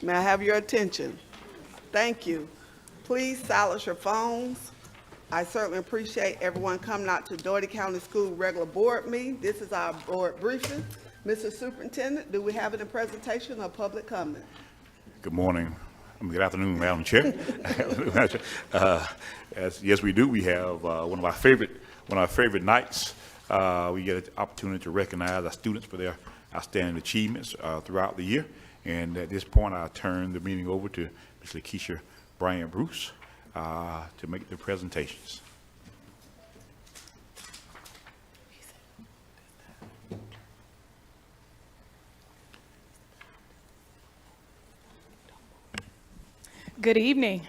May I have your attention? Thank you. Please silence your phones. I certainly appreciate everyone coming out to Dougherty County School regular board meeting. This is our board briefing. Mr. Superintendent, do we have any presentation or public comment? Good morning. Good afternoon, Madam Chair. Yes, we do. We have one of our favorite nights. We get an opportunity to recognize our students for their outstanding achievements throughout the year. And at this point, I'll turn the meeting over to Ms. Lakeisha Bryant Bruce to make the presentations. Good evening.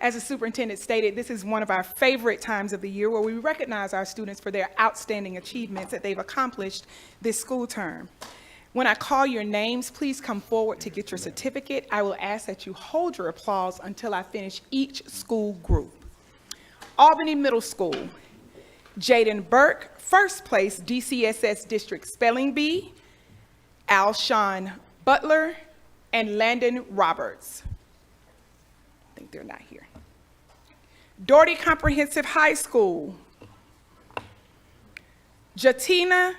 As the superintendent stated, this is one of our favorite times of the year where we recognize our students for their outstanding achievements that they've accomplished this school term. When I call your names, please come forward to get your certificate. I will ask that you hold your applause until I finish each school group. Albany Middle School, Jaden Burke, first place DCSS District Spelling Bee, Alshon Butler, and Landon Roberts. I think they're not here. Dougherty Comprehensive High School, Jatiana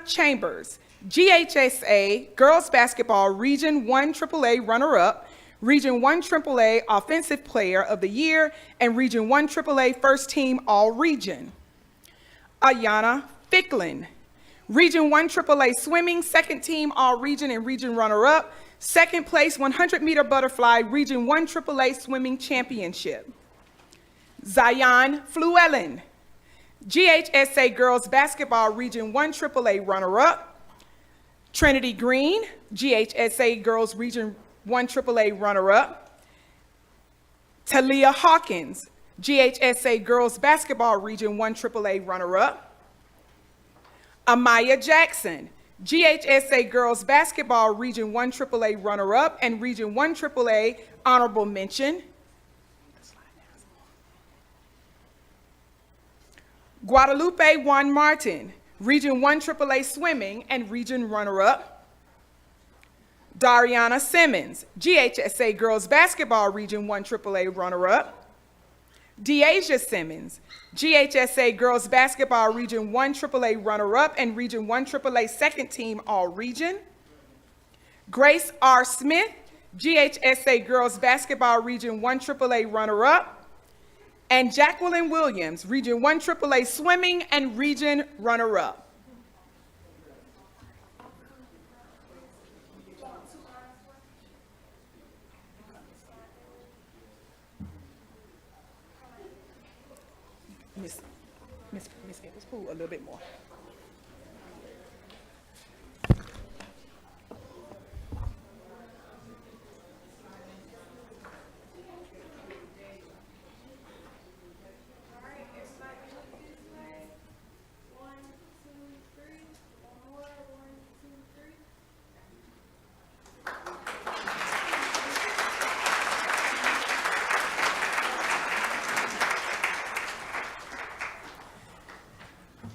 Chambers, GHSA Girls Basketball Region 1 AAA runner-up, Region 1 AAA Offensive Player of the Year, and Region 1 AAA First Team All-Region. Ayana Ficklin, Region 1 AAA Swimming, Second Team All-Region and Region runner-up, second place 100-meter butterfly, Region 1 AAA Swimming Championship. Zion Fluellen, GHSA Girls Basketball Region 1 AAA runner-up. Trinity Green, GHSA Girls Region 1 AAA runner-up. Talia Hawkins, GHSA Girls Basketball Region 1 AAA runner-up. Amaya Jackson, GHSA Girls Basketball Region 1 AAA runner-up and Region 1 AAA honorable mention. Guadalupe Juan Martin, Region 1 AAA Swimming and Region runner-up. Dariana Simmons, GHSA Girls Basketball Region 1 AAA runner-up. Deasia Simmons, GHSA Girls Basketball Region 1 AAA runner-up and Region 1 AAA Second Team All-Region. Grace R. Smith, GHSA Girls Basketball Region 1 AAA runner-up. And Jacqueline Williams, Region 1 AAA Swimming and Region runner-up. Miss Evans, pull a little bit more.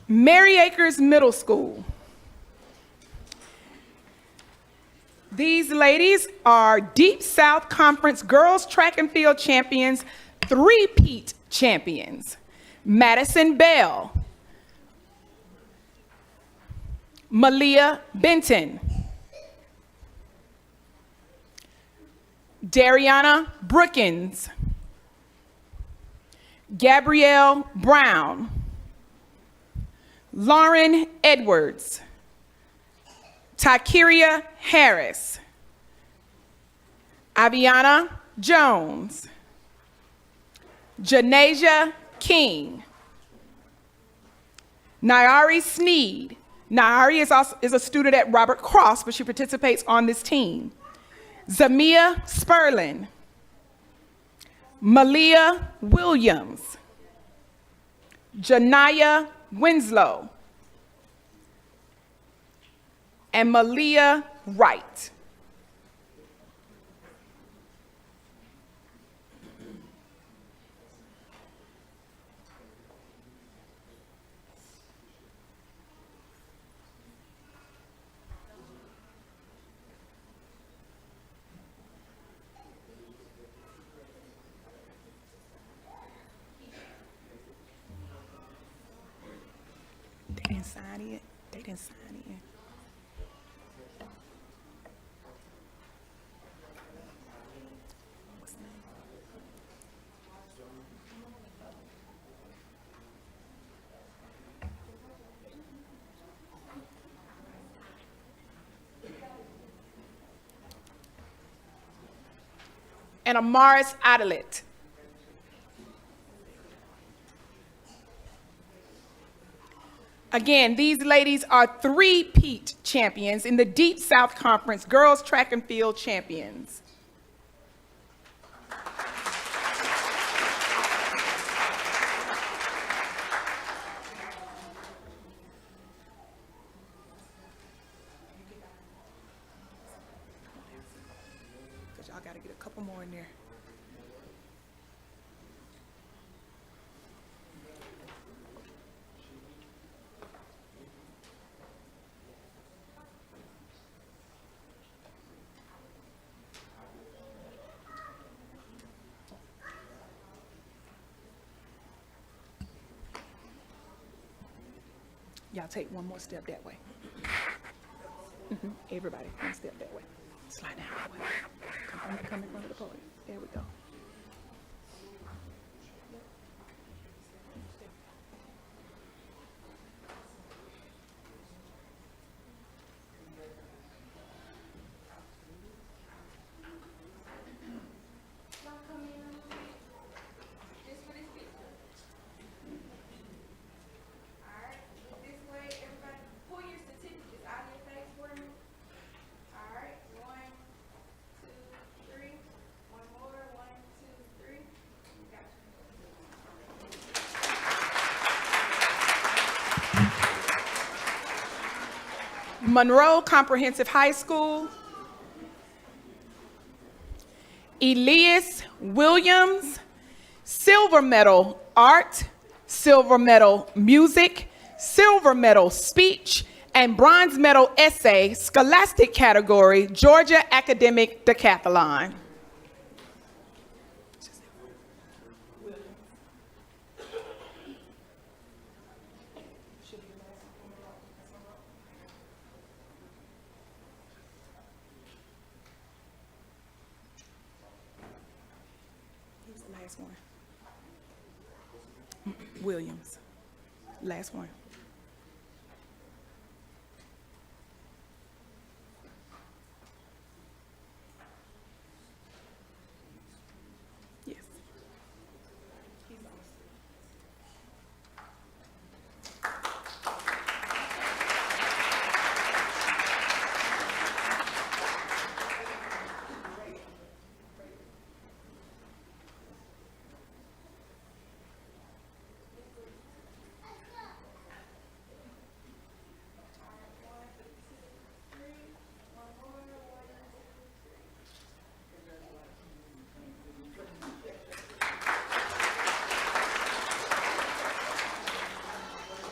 Mary Acres Middle School. These ladies are Deep South Conference Girls Track and Field Champions, three-peat champions. Madison Bell, Malia Benton, Dariana Brookins, Gabrielle Brown, Lauren Edwards, Takiria Harris, Aviana Jones, Janasia King, Nairi Sneed. Nairi is a student at Robert Cross, but she participates on this team. Zamia Sperlin, Malia Williams, Janaya Winslow, and Malia Wright. sign it. They didn't sign it. What's the name? And Amaris Adelit. Again, these ladies are three-peat champions in the Deep South Conference Girls Track and Field Champions. Because y'all got to get a couple more in there. Y'all take one more step that way. Everybody, one step that way. Slide down that way. Come in front of the podium. There we go. Monroe Comprehensive High School, Elias Williams, silver medal art, silver medal music, silver medal speech, and bronze medal essay, scholastic category, Georgia Academic Decathlon. Last one. Williams. Last one. Yes.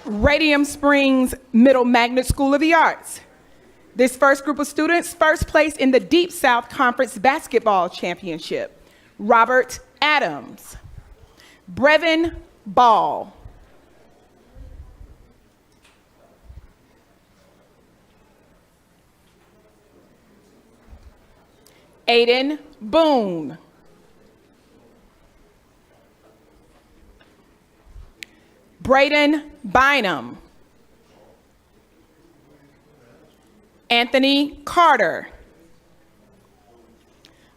Radium Springs Middle Magnet School of the Arts. This first group of students, first place in the Deep South Conference Basketball Championship. Robert Adams, Brevin Ball, Aiden Boone, Braden Bynum, Anthony Carter,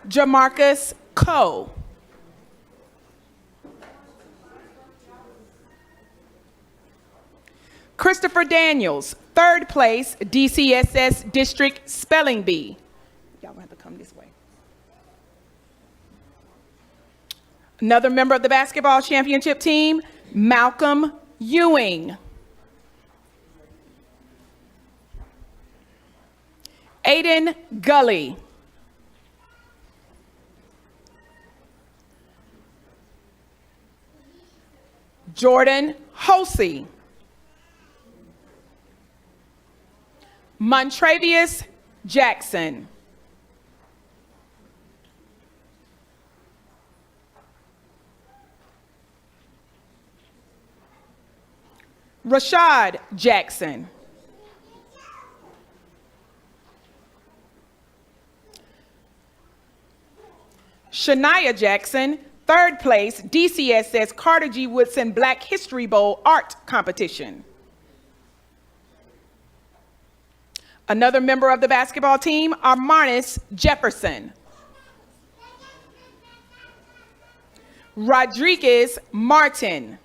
Jamarcus Coe, Christopher Daniels, third place, DCSS District Spelling Bee. Y'all gonna have to come this way. Another member of the basketball championship team, Malcolm Ewing. Aiden Gully. Jordan Hosey. Montravius Jackson. Rashad Jackson. Shania Jackson, third place, DCSS Carter G. Woodson Black History Bowl Art Competition. Another member of the basketball team, Armanis Jefferson. Rodriguez Martin.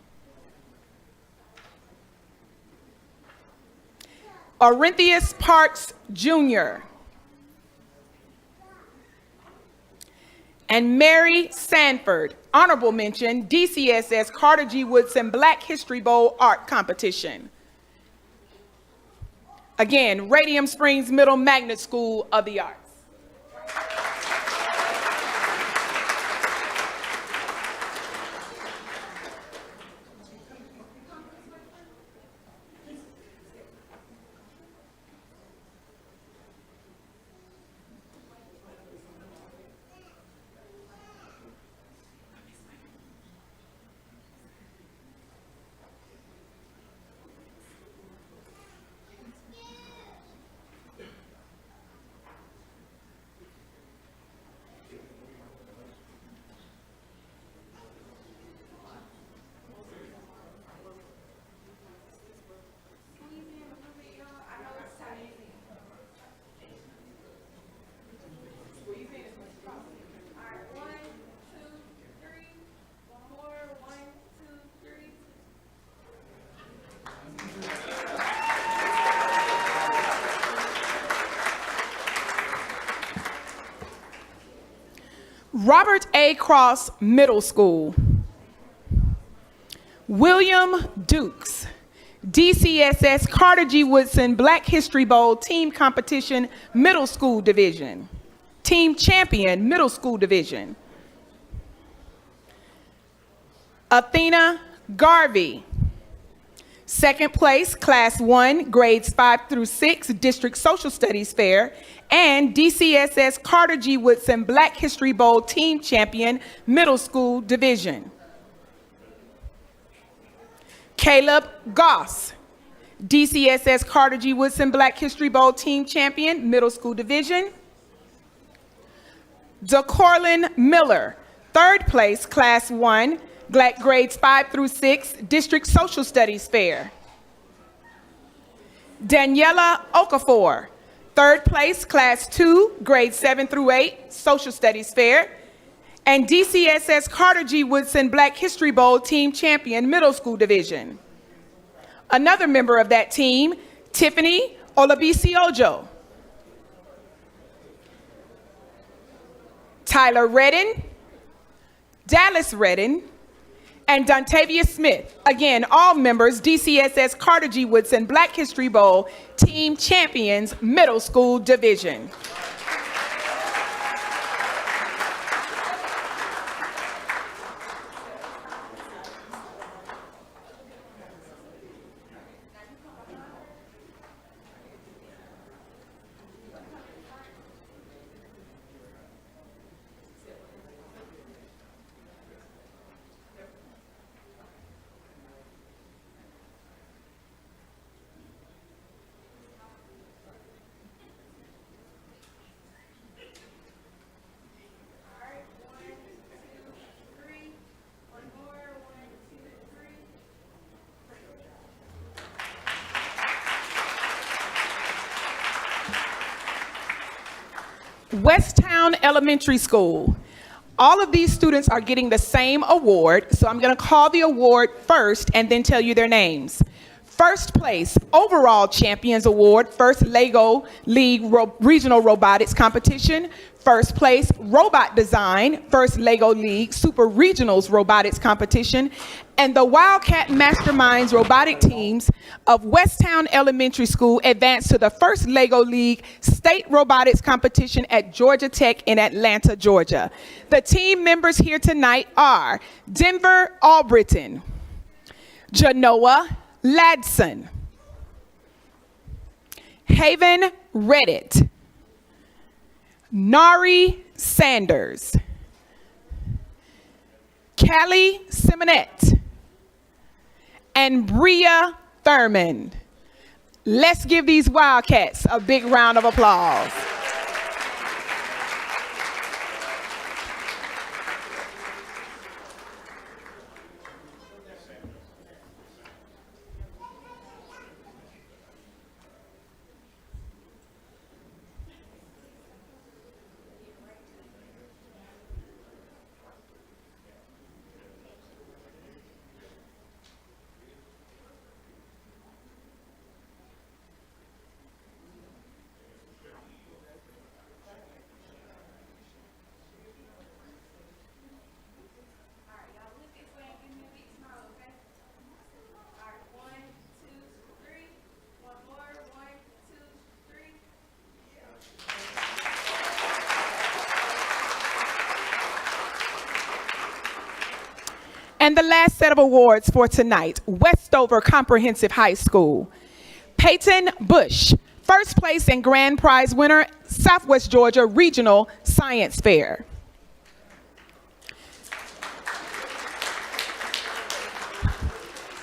Orintheus Parks Jr. And Mary Sanford, honorable mention, DCSS Carter G. Woodson Black History Bowl Art Competition. Again, Radium Springs Middle Magnet School of the Arts. Robert A. Cross Middle School. William Dukes, DCSS Carter G. Woodson Black History Bowl Team Competition Middle School Division. Team Champion Middle School Division. Athena Garvey, second place, Class 1, grades 5 through 6, District Social Studies Fair, and DCSS Carter G. Woodson Black History Bowl Team Champion Middle School Division. Caleb Goss, DCSS Carter G. Woodson Black History Bowl Team Champion Middle School Division. DeCorlin Miller, third place, Class 1, grades 5 through 6, District Social Studies Fair. Daniela Okafor, third place, Class 2, grades 7 through 8, Social Studies Fair. And DCSS Carter G. Woodson Black History Bowl Team Champion Middle School Division. Another member of that team, Tiffany Olabisiojo. Tyler Redden, Dallas Redden, and Dontavius Smith. Again, all members, DCSS Carter G. Woodson Black History Bowl Team Champions Middle School Division. Westtown Elementary School. All of these students are getting the same award, so I'm going to call the award first and then tell you their names. First place, Overall Champions Award, First Lego League Regional Robotics Competition. First place, Robot Design, First Lego League Super Regionals Robotics Competition. And the Wildcat Masterminds robotic teams of Westtown Elementary School advanced to the First Lego League State Robotics Competition at Georgia Tech in Atlanta, Georgia. The team members here tonight are Denver Albritton, Genoa Ladson, Haven Reddit, Nari Sanders, Callie Simonette, and Bria Thurman. Let's give these Wildcats a big round of applause. And the last set of awards for tonight, Westover Comprehensive High School. Peyton Bush, first place and grand prize winner, Southwest Georgia Regional Science Fair.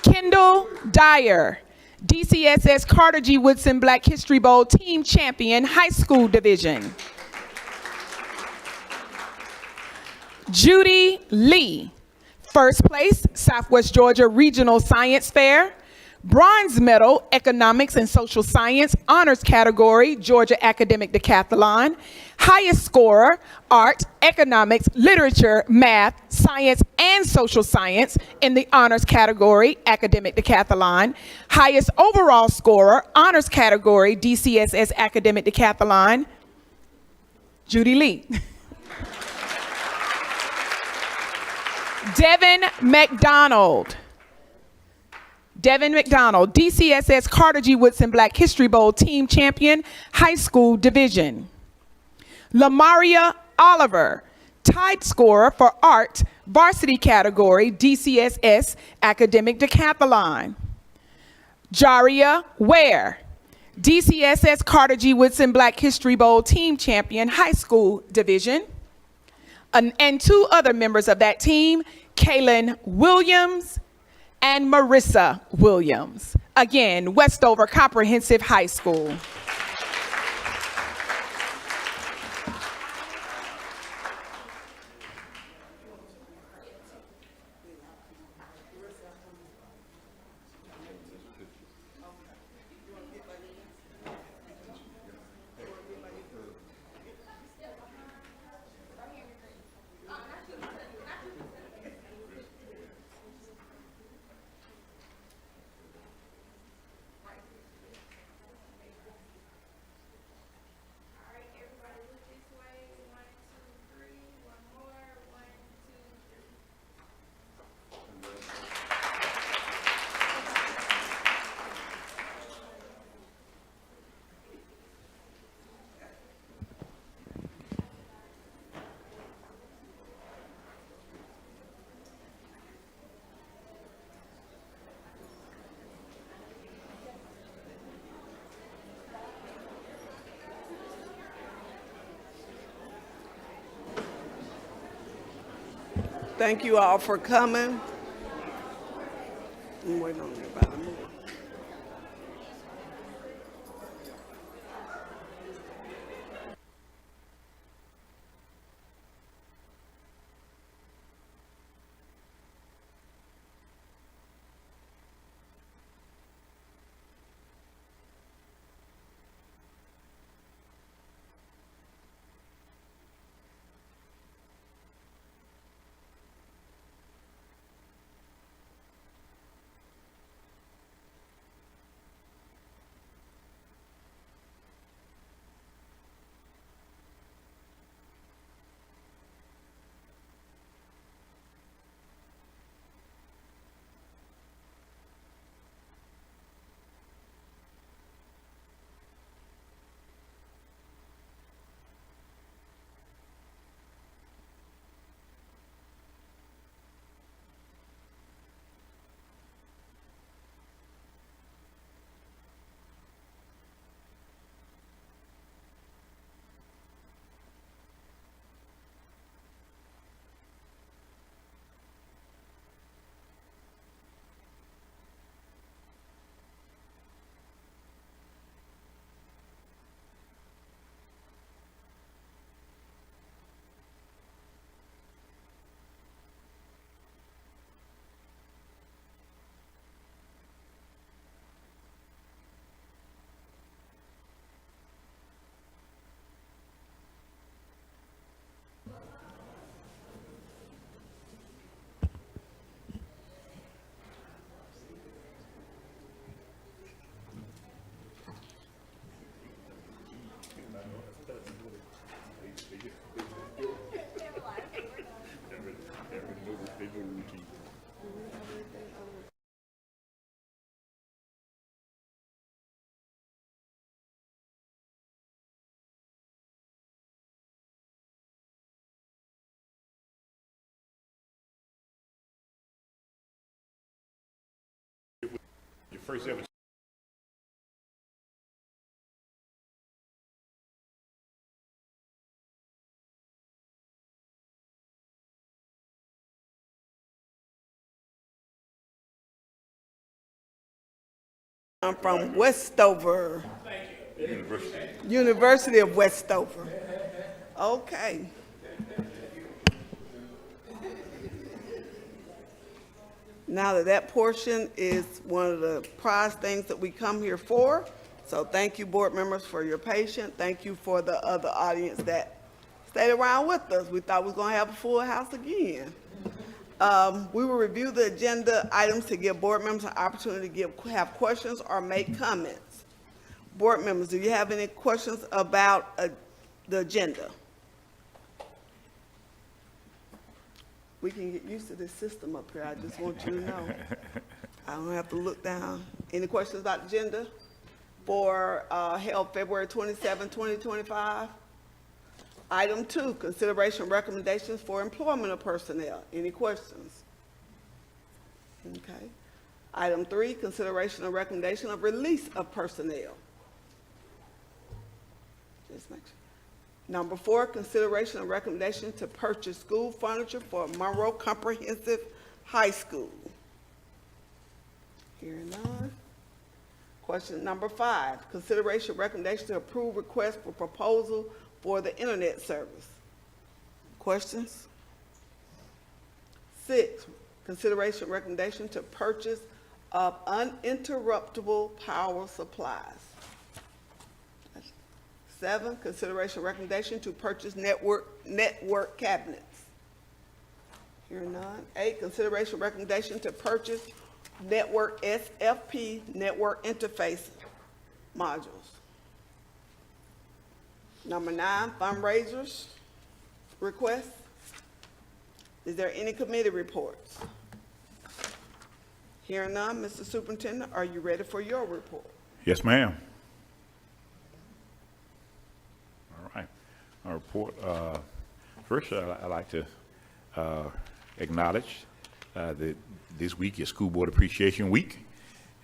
Kendall Dyer, DCSS Carter G. Woodson Black History Bowl Team Champion, High School Division. Judy Lee, first place, Southwest Georgia Regional Science Fair. Bronze medal, Economics and Social Science, Honors Category, Georgia Academic Decathlon. Highest scorer, Art, Economics, Literature, Math, Science, and Social Science in the Honors Category, Academic Decathlon. Highest overall scorer, Honors Category, DCSS Academic Decathlon, Judy Lee. Devin McDonald. Devin McDonald, DCSS Carter G. Woodson Black History Bowl Team Champion, High School Division. Lamaria Oliver, tied scorer for Art, Varsity Category, DCSS Academic Decathlon. Jaria Ware, DCSS Carter G. Woodson Black History Bowl Team Champion, High School Division. And two other members of that team, Kaylin Williams and Marissa Williams. Again, Westover Comprehensive High School. Thank you all for coming. I'm waiting on everybody to move. First ever. I'm from Westover, University. University of Westover. Okay. Now that portion is one of the prize things that we come here for. So thank you, board members, for your patience. Thank you for the other audience that stayed around with us. We thought we were gonna have a full house again. We will review the agenda items to give board members an opportunity to have questions or make comments. Board members, do you have any questions about the agenda? We can get used to this system up here. I just want you to know. I don't have to look down. Any questions about the agenda for held February 27, 2025? Item 2, consideration recommendations for employment of personnel. Any questions? Okay. Item 3, consideration of recommendation of release of personnel. Just make sure. Number 4, consideration of recommendation to purchase school furniture for Monroe Comprehensive High School. Hearing none. Question number 5, consideration of recommendation to approve request for proposal for the internet service. Questions? 6, consideration of recommendation to purchase of uninterruptible power supplies. 7, consideration of recommendation to purchase network cabinets. Hearing none. 8, consideration of recommendation to purchase network SFP network interface modules. Number 9, fundraisers requests. Is there any committee reports? Hearing none, Mr. Superintendent, are you ready for your report? Yes, ma'am. All right. Our report. First, I'd like to acknowledge that this week is School Board Appreciation Week,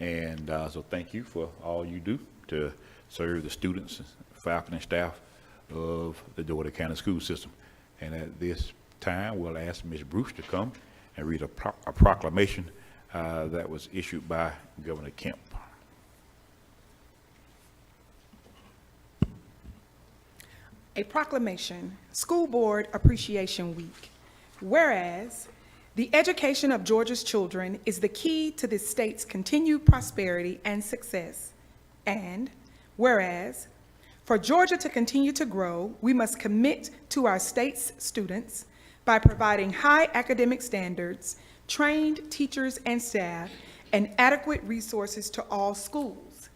and so thank you for all you do to serve the students, faculty, and staff of the Dougherty County School System. And at this time, we'll ask Ms. Bruce to come and read a proclamation that was issued by Governor Kemp. A proclamation, School Board Appreciation Week. Whereas, the education of Georgia's children is the key to this state's continued prosperity and success. And whereas, for Georgia to continue to grow, we must commit to our state's students by providing high academic standards, trained teachers and staff, and adequate resources to all schools.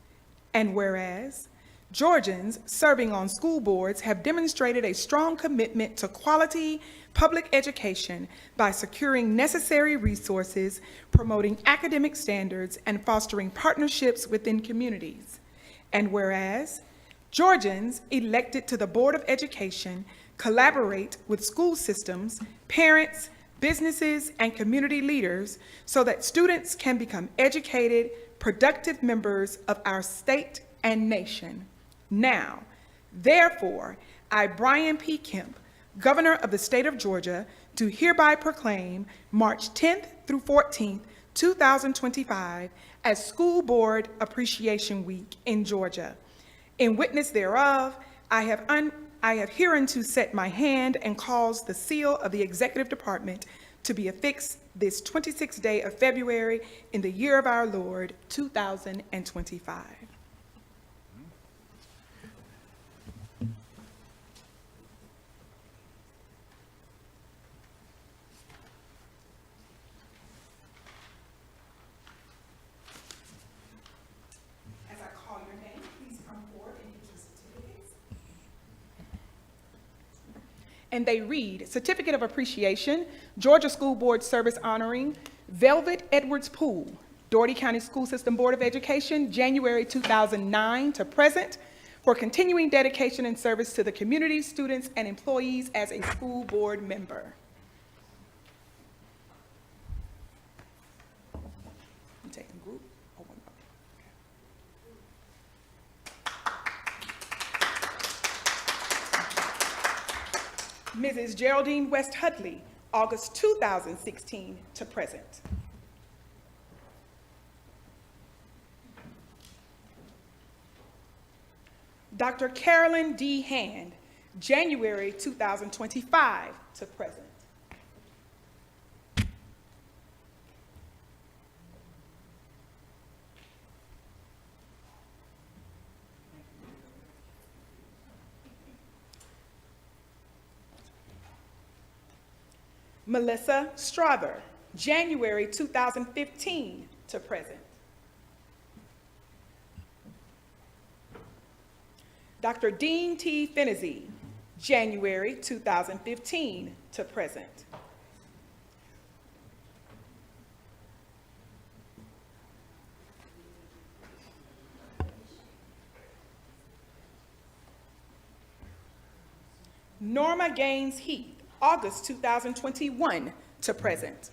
And whereas, Georgians serving on school boards have demonstrated a strong commitment to quality public education by securing necessary resources, promoting academic standards, and fostering partnerships within communities. And whereas, Georgians elected to the Board of Education collaborate with school systems, parents, businesses, and community leaders so that students can become educated, productive members of our state and nation. Now, therefore, I, Brian P. Kemp, Governor of the State of Georgia, do hereby proclaim March 10th through 14th, 2025 as School Board Appreciation Week in Georgia. In witness thereof, I have hereunto set my hand and caused the seal of the Executive Department to be affixed this 26th day of February in the year of our Lord, 2025. And they read, Certificate of Appreciation, Georgia School Board Service honoring Velvet Edwards Poole, Dougherty County School System Board of Education, January 2009 to present, for continuing dedication and service to the community, students, and employees as a school board member. You taking group or one? Mrs. Geraldine West Hudley, August 2016 to present. Dr. Carolyn D. Hand, January 2025 to present. Melissa Strother, January 2015 to present. Dr. Dean T. Fennessy, January 2015 to present. Norma Gaines Heath, August 2021 to present.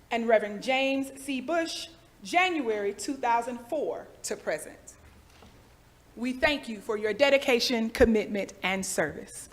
And Reverend James C. Bush, January 2004 to present. We thank you for your dedication, commitment, and service.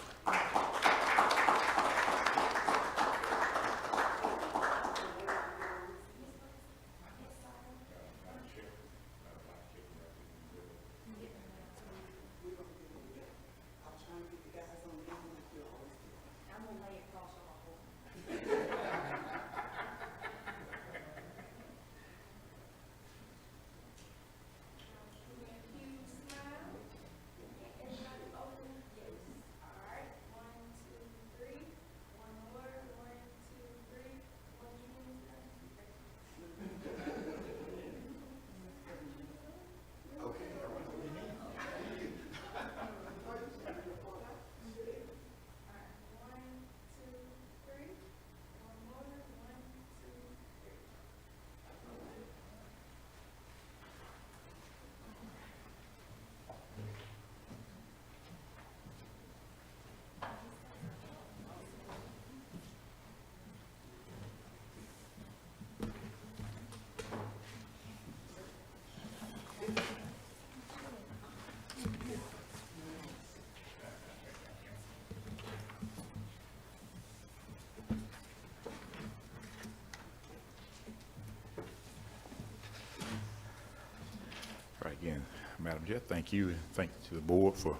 Right, again, Madam Chair, thank you, and thank you to the board for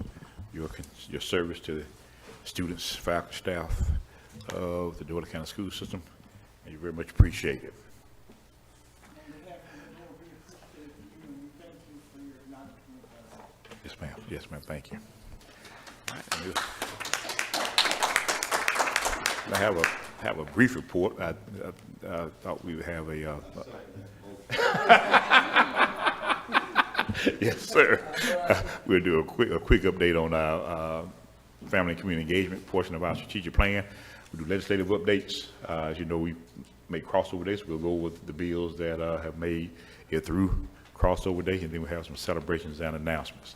your service to the students, faculty, staff of the Douglas County School System, and you very much appreciate it. Yes, ma'am, thank you. All right, I have a brief report. I thought we would have a yes, sir. We'll do a quick update on our family and community engagement portion of our strategic plan. We do legislative updates. As you know, we make crossover days. We'll go over the bills that have made it through crossover day, and then we have some celebrations and announcements.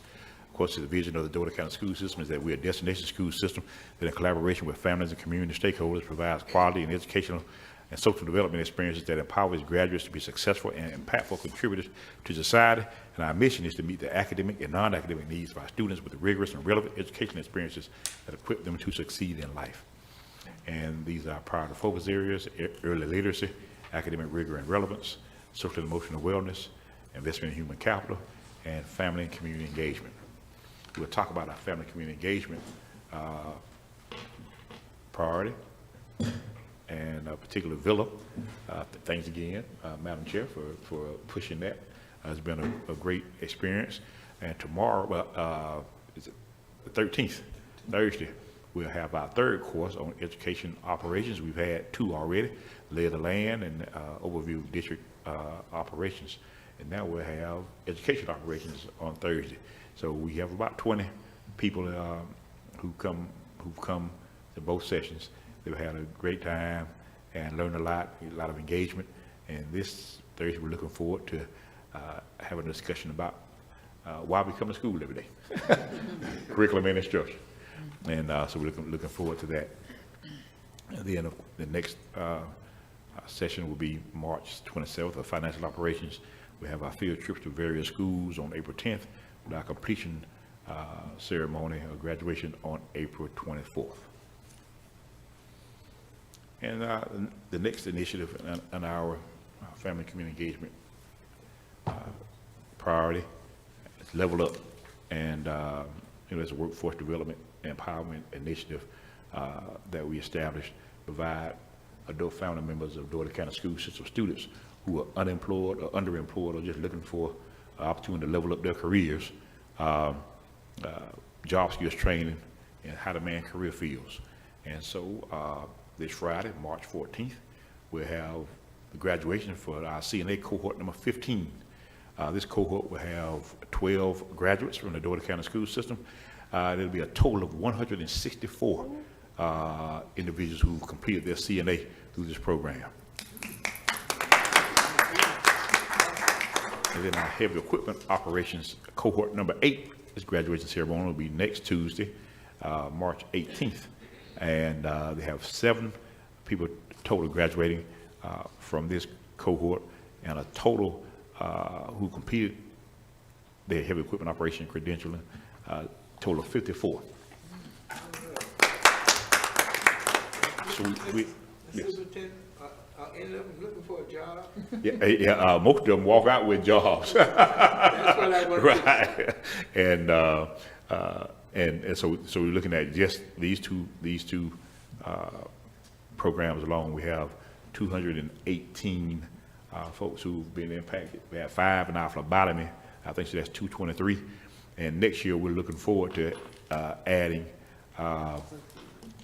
Of course, the vision of the Douglas County School System is that we're a destination school system that, in collaboration with families and community stakeholders, provides quality and educational and social development experiences that empowers graduates to be successful and impactful contributors to society. And our mission is to meet the academic and non-academic needs of our students with rigorous and relevant educational experiences that equip them to succeed in life. And these are priority focus areas: early literacy, academic rigor and relevance, social and emotional wellness, investment in human capital, and family and community engagement. We'll talk about our family and community engagement priority and particular VILA. Thanks again, Madam Chair, for pushing that. It's been a great experience. And tomorrow, is it the 13th, Thursday, we'll have our third course on education operations. We've had two already: lay of the land and overview of district operations. And now we'll have education operations on Thursday. So we have about 20 people who've come to both sessions. They've had a great time and learned a lot of engagement. And this Thursday, we're looking forward to having a discussion about why we come to school every day, curriculum and instruction. And so we're looking forward to that. At the end of the next session will be March 27th of financial operations We have our field trips to various schools on April 10th, with our completion ceremony of graduation on April 24th. And the next initiative in our family community engagement priority is Level Up, and it's a workforce development and empowerment initiative that we established to provide adult family members of Dougherty County School System students who are unemployed or underemployed or just looking for an opportunity to level up their careers, job skills training, and how to man career fields. And so this Friday, March 14th, we'll have the graduation for our CNA cohort number 15. This cohort will have 12 graduates from the Dougherty County School System. There'll be a total of 164 individuals who completed their CNA through this program. And then our heavy equipment operations cohort number 8, this graduation ceremony will be next Tuesday, March 18th. And they have 7 people total graduating from this cohort, and a total who completed their heavy equipment operation credentialing, total of 54. So we yes. Superintendent, are any of them looking for a job? Yeah, most of them walk out with jobs. That's what I want to Right. And so we're looking at just these two programs alone. We have 218 folks who've been impacted. We have 5 in our phlebotomy. I think so that's 223. And next year we're looking forward to adding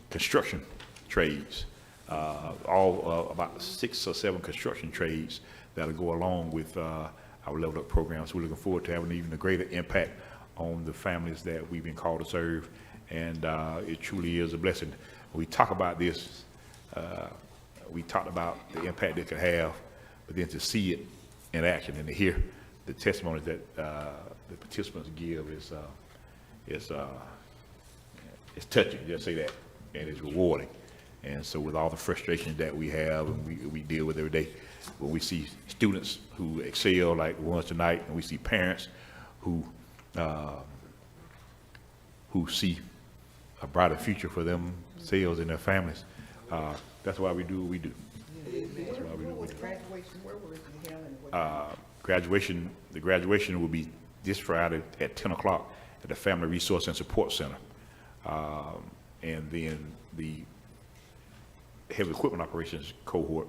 construction trades. About 6 or 7 construction trades that'll go along with our Level Up program. So we're looking forward to having even a greater impact on the families that we've been called to serve, and it truly is a blessing. We talk about this, we talked about the impact it could have, but then to see it in action and to hear the testimonies that the participants give is touching, just say that, and it's rewarding. And so with all the frustrations that we have and we deal with every day, when we see students who excel like the ones tonight, and we see parents who see a brighter future for themselves and their families, that's why we do what we do. That's why we do what we do. Graduation, where will it be held and what? The graduation will be this Friday at 10 o'clock at the Family Resource and Support Center. And then the heavy equipment operations cohort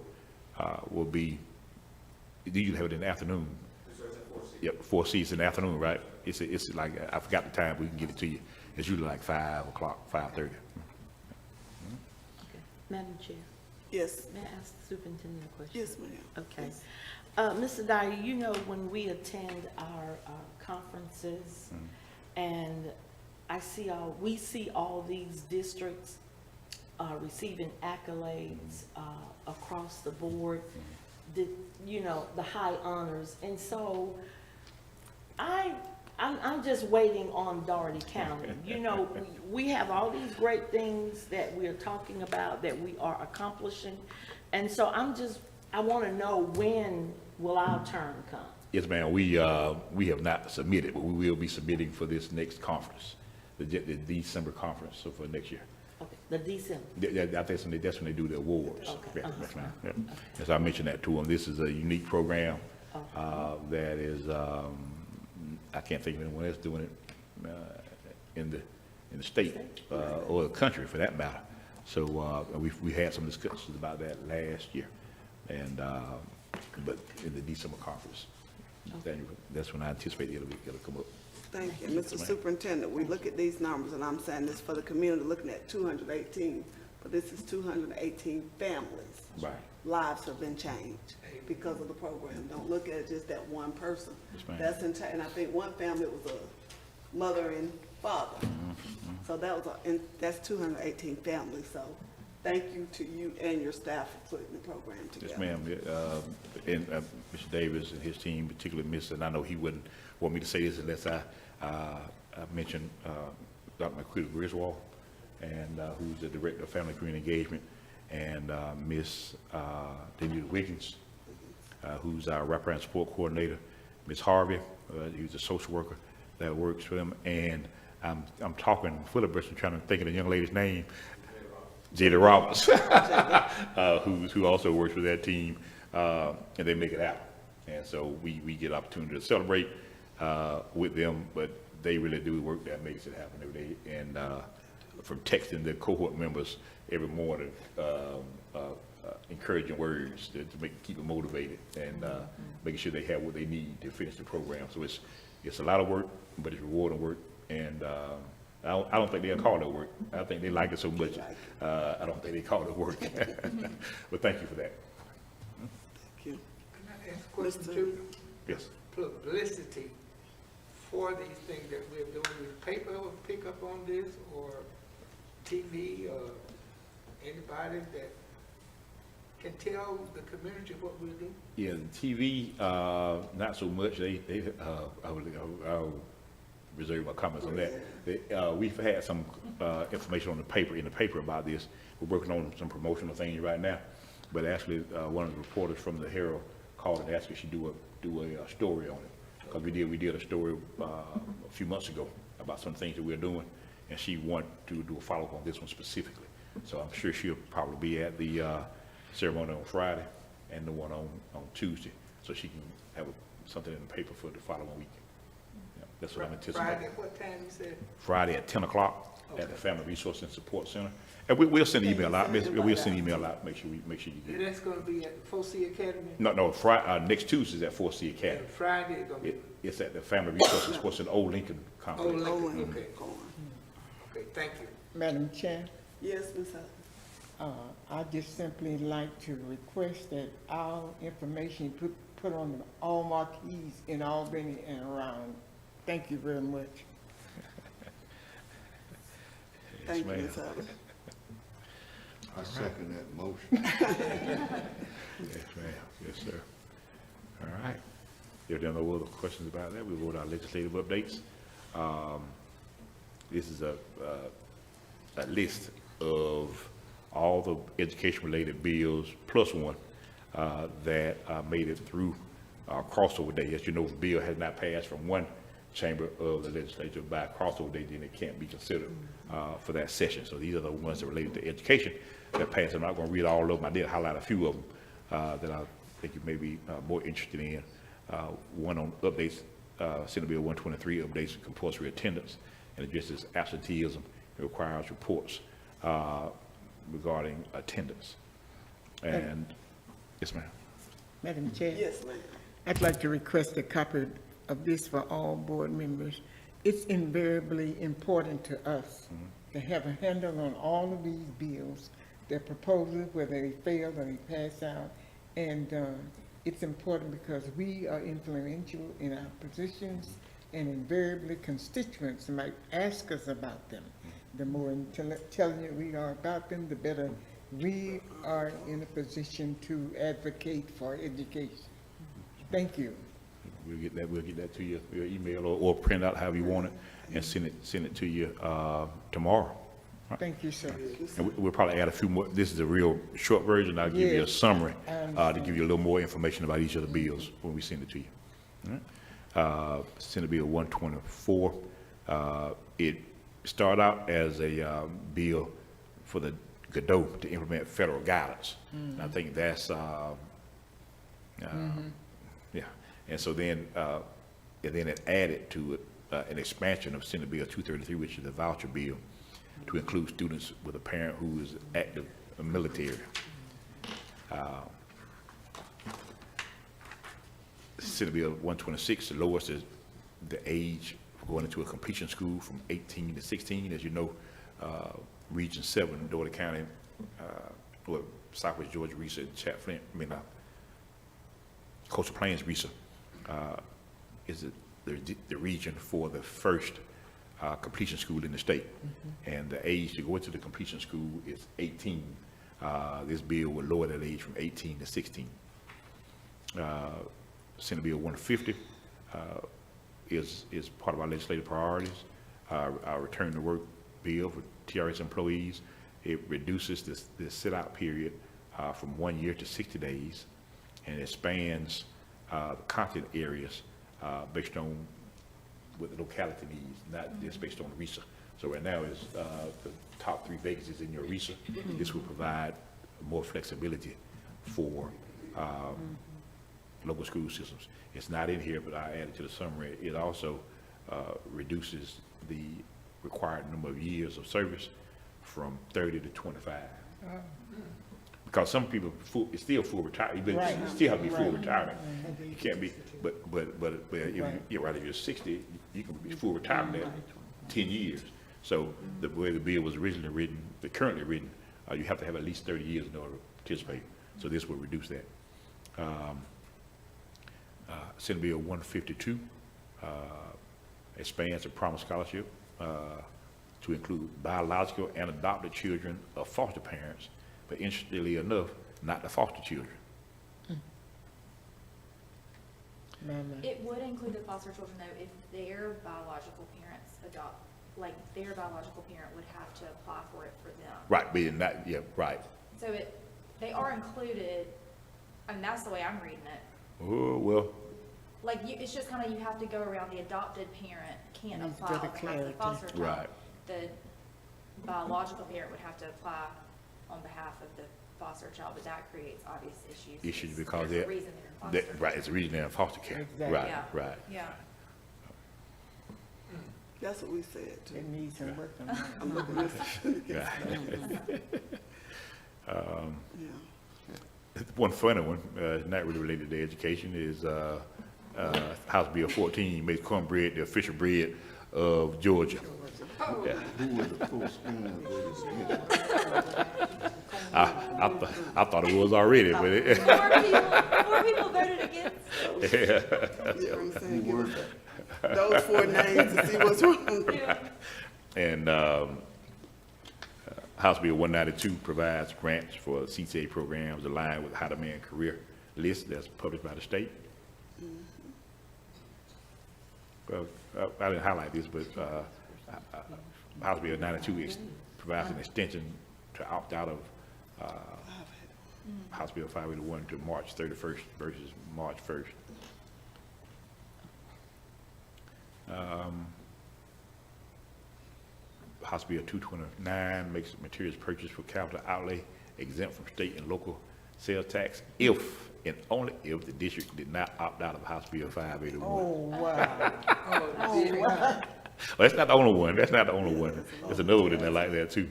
will be, you usually have it in the afternoon. Yep, 4 seats in the afternoon, right? It's like, I forgot the time, we can get it to you. It's usually like 5 o'clock, 5:30. Okay. Madam Chair, Yes, may I ask the superintendent a question? yes, ma'am. Okay. Mr. Dyer, you know, when we attend our conferences, and we see all these districts receiving accolades across the board, the high honors. And so I'm just waiting on Dougherty County. You know, we have all these great things that we're talking about, that we are accomplishing. And so I want to know, when will our turn come? Yes, ma'am, we have not submitted, but we will be submitting for this next conference, the December conference, so for next year. Okay, the December. I think that's when they do the awards. Okay. Yes, ma'am. Yep. As I mentioned that to them, this is a unique program that is, I can't think of anyone else doing it in the state or the country for that matter. So we had some discussions about that last year, and but in the December conference, that's when I anticipate it'll come up. Thank you. Mr. Superintendent, we look at these numbers, and I'm saying this for the community, looking at 218, but this is 218 families. Right. Lives have been changed because of the program. Don't look at just that one person. Yes, ma'am. That's and I think one family was a mother and father. So that's 218 families. So thank you to you and your staff for putting the program together. Yes, ma'am. And Mr. Davis and his team, particularly and I know he wouldn't want me to say this unless I mentioned Dr. McQueen Griswold, and who's the Director of Family Community Engagement, and Miss Denise Wiggins, who's our wraparound support coordinator, Ms. Harvey, who's a social worker that works for them, and I'm talking fully Bristol, trying to think of the young lady's name, Jada Roberts, who also works with that team, and they make it happen. And so we get opportunity to celebrate with them, but they really do work that makes it happen every day. And from texting the cohort members every morning, encouraging words to keep them motivated, and making sure they have what they need to finish the program. So it's a lot of work, but it's rewarding work. And I don't think they'll call it work. I think they like it so much. I don't think they call it work. But thank you for that. Thank you. Can I ask a question too? Yes. Publicity for these things that we're doing, will paper ever pick up on this, or TV, or anybody that can tell the community what we're doing? Yeah, the TV, not so much. I'll reserve my comments on that. We've had some information on in the paper about this. We're working on some promotional things right now. But actually, one of the reporters from the Herald called and asked if she do a story on it, because we did a story a few months ago about some things that we're doing, and she wanted to do a follow-up on this one specifically. So I'm sure she'll probably be at the ceremony on Friday and the one on Tuesday, so she can have something in the paper for the following week. Yeah, that's what I'm anticipating. Friday, what time you said? Friday at 10 o'clock at the Family Resource and Support Center. And we'll send an email out. We'll send an email out. Make sure you And get it. that's gonna be at 4C Academy? No, Friday, next Tuesday is at 4C Academy. And Friday it's gonna be, It's at the Family Resource and Support Center, Old Lincoln oh, Complex. Lincoln, okay, okay, thank you. Madam Chair, Yes, Ms. Hutton. I just simply like to request that our information put on all marquees in Albany and around. Thank you very much. Thank you, ma'am. Ms. Hutton. I second that motion. Yes, ma'am. Yes, sir. All right. If there are no other questions about that, we'll go to our legislative updates. This is a list of all the education-related bills plus one that made it through crossover day. As you know, if a bill has not passed from one chamber of the legislature by crossover day, then it can't be considered for that session. So these are the ones that are related to education that passed. I'm not going to read all of them. I did highlight a few of them that I think you may be more interested in. One on updates, Senate Bill 123, updates of compulsory attendance, and addresses absenteeism. It requires reports regarding attendance. And, yes, ma'am. Madam Chair, Yes, ma'am. I'd like to request a copy of this for all board members. It's invariably important to us to have a handle on all of these bills, their proposals, whether they fail or they pass out. And it's important because we are influential in our positions, and invariably constituents might ask us about them. The more intelligent we are about them, the better we are in a position to advocate for education. Thank you. We'll get that to you via email or print out however you want it and send it to you tomorrow. Thank you, sir. And we'll probably add a few more. This is a real short version. I'll give you a Yes, summary I to understand. give you a little more information about each of the bills when we send it to you. All right? Senate Bill 124. It started out as a bill for the Godot to implement federal guidance. And I think that's yeah. And so then it added to it an expansion of Senate Bill 233, which is the voucher bill, to include students with a parent who is active military. Senate Bill 126 lowers the age for going into a completion school from 18 to 16. As you know, Region 7, Douglas County, Southwest Georgia, RESA, Coastal Plains, RESA, is the region for the first completion school in the state. And the age to go into the completion school is 18. This bill will lower that age from 18 to 16. Senate Bill 150 is part of our legislative priorities. Our return to work bill for TRS employees. It reduces this sit-out period from 1 year to 60 days, and it expands the content areas based on what the locality needs, not just based on RESA. So right now is the top 3 vacancies in your RESA. This will provide more flexibility for local school systems. It's not in here, but I added to the summary. It also reduces the required number of years of service from 30 to 25. Because some people, it's still full retirement, but you still have to be full retirement. You can't be, but if you're 60, you can be full retirement at 10 years. So the way the bill was originally written, currently written, you have to have at least 30 years in order to participate. So this will reduce that. Senate Bill 152 expands the Promise Scholarship to include biological and adopted children of foster parents, but interestingly enough, not the foster children. It would include the foster children though, if their biological parents adopt, like their biological parent would have to apply for it for them. Right, but not, yeah, right. So they are included, and that's the way I'm reading it. Oh, well, Like it's just kind of, you have to go around, the adopted parent can't Needs apply on better behalf of the clarity. foster child. Right. The biological parent would have to apply on behalf of the foster child, but that creates obvious issues. because there's a they're, reason they're in foster. right, it's a reason they're in foster care. Exactly. Right, Yeah. right. Yeah. That's what we said too. It needs some work on that. I'm looking at this. Right. Yeah. One funny one, not really related to education, is House Bill 14 makes cornbread the official bread of Georgia. Yeah. Who was the full spoon voted against? I thought it was already, but it, Four people voted against. Yeah, I'm saying, give us those 4 names to see what's wrong. and House Bill 192 provides grants for CTA programs aligned with How to Man Career list that's published by the state. Well, I didn't highlight this, but House Bill 92 provides an extension to opt out of House Bill 581 to March 31st versus March 1st. House Bill 229 makes materials purchased for capital outlay exempt from state and local sales tax if and only if the district did not opt out of House Bill 581. Oh, wow. Well, that's not the only one. That's not the only one. There's another one in there like that too.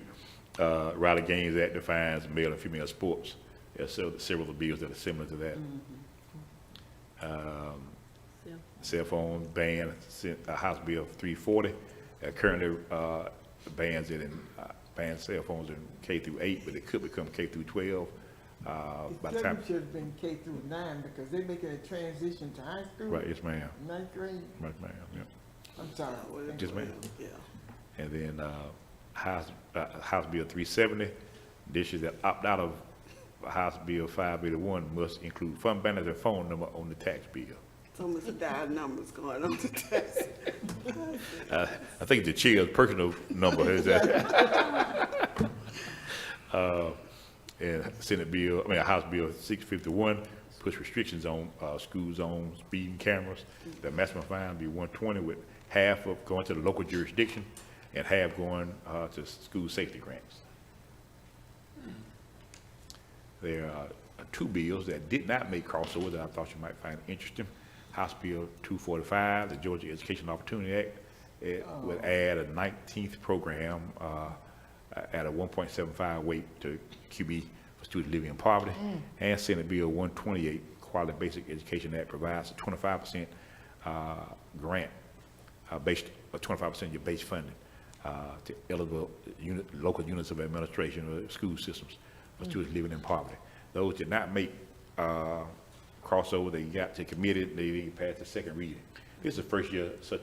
Raleigh Games Act defines male and female sports. There's several bills that are similar to that. Cell phone ban, House Bill 340, currently bans it in bans cell phones in K-8, but it could become K-12 by the It time. should have been K through 9 because they're making a transition to high school. Right, yes, ma'am. 9th grade. Right, ma'am. Yeah. I'm sorry. Yes, ma'am. Yeah. And then House Bill 370, dishes that opt out of House Bill 581 must include fund balance and phone number on the tax bill. So much dial numbers going on the test. I think the chair's personal number is that. And House Bill 651 puts restrictions on school zone speeding cameras. The maximum fine will be 120, with half of going to the local jurisdiction and half going to school safety grants. There are 2 bills that did not make crossover that I thought you might find interesting. House Bill 245, the Georgia Education Opportunity Act, it would add a 19th program at a 1.75 weight to QB for students living in poverty. And Senate Bill 128, Quality Basic Education Act, provides a 25% grant based 25% of your base funding to eligible local units of administration or school systems for students living in poverty. Those did not make crossover. They got to committee. They passed the second reading. This is the first year such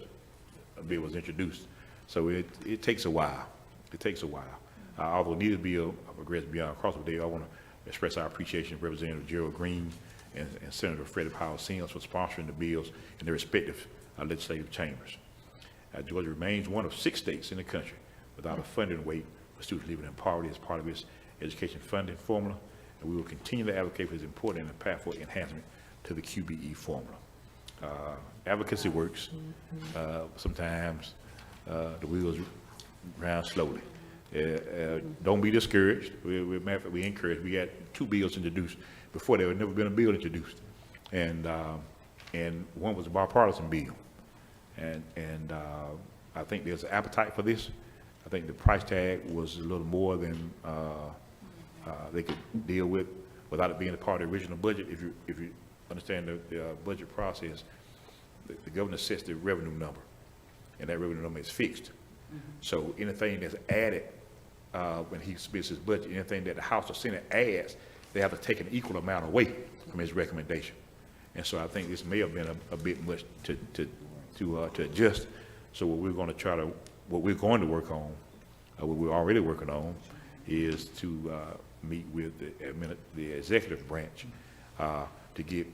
a bill was introduced, so it takes a while. It takes a while. Although neither bill progressed beyond crossover day, I want to express our appreciation to Representative Gerald Green and Senator Freddie Powell Sims for sponsoring the bills in their respective legislative chambers. Georgia remains one of 6 states in the country without a funding weight for students living in poverty as part of its education funding formula, and we will continue to advocate for this important and impactful enhancement to the QBE formula. Advocacy works. Sometimes the wheels round slowly. Don't be discouraged. Matter of fact, we encourage. We had 2 bills introduced before. There had never been a bill introduced, and one was a bipartisan bill, and I think there's an appetite for this. I think the price tag was a little more than they could deal with without it being a part of the original budget. If you understand the budget process, the governor sets the revenue number, and that revenue number is fixed. So anything that's added when he submits his budget, anything that the House or Senate adds, they have to take an equal amount away from his recommendation. And so I think this may have been a bit much to adjust. So what we're going to work on, what we're already working on, is to meet with the executive branch to get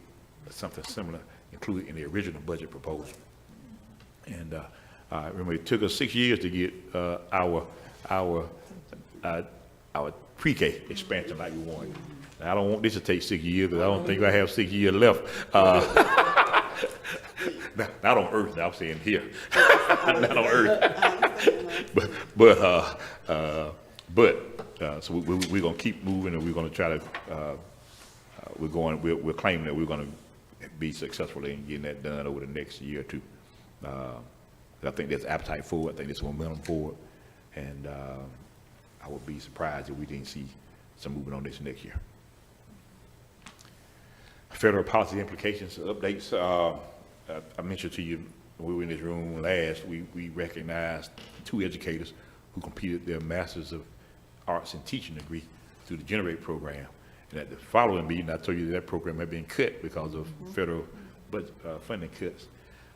something similar included in the original budget proposal. And remember, it took us 6 years to get our pre-K expansion like we wanted. Now, I don't want this to take 6 years, because I don't think I have 6 years left. Not on Earth, I'm saying here. Not on Earth. So we're going to keep moving, and we're going to try to, we're claiming that we're going to be successful in getting that done over the next year or 2. I think there's appetite for it. I think there's momentum for it. And I would be surprised if we didn't see some movement on this next year. Federal policy implications updates. I mentioned to you when we were in this room last, we recognized 2 educators who completed their Masters of Arts in Teaching degree through the Generate program. And at the following meeting, I told you that program had been cut because of federal budget, funding cuts.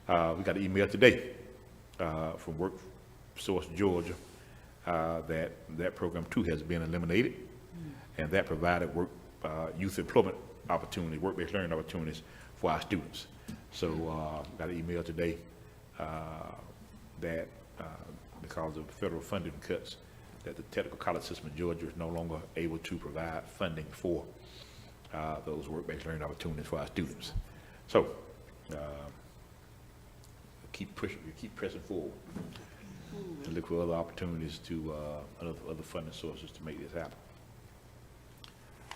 We got an email today from WorkSource Georgia that program too has been eliminated, and that provided youth employment opportunities, work-based learning opportunities for our students. So got an email today that because of federal funding cuts, that the technical college system in Georgia is no longer able to provide funding for those work-based learning opportunities for our students. So keep pushing, we keep pressing forward and look for other opportunities to other funding sources to make this happen.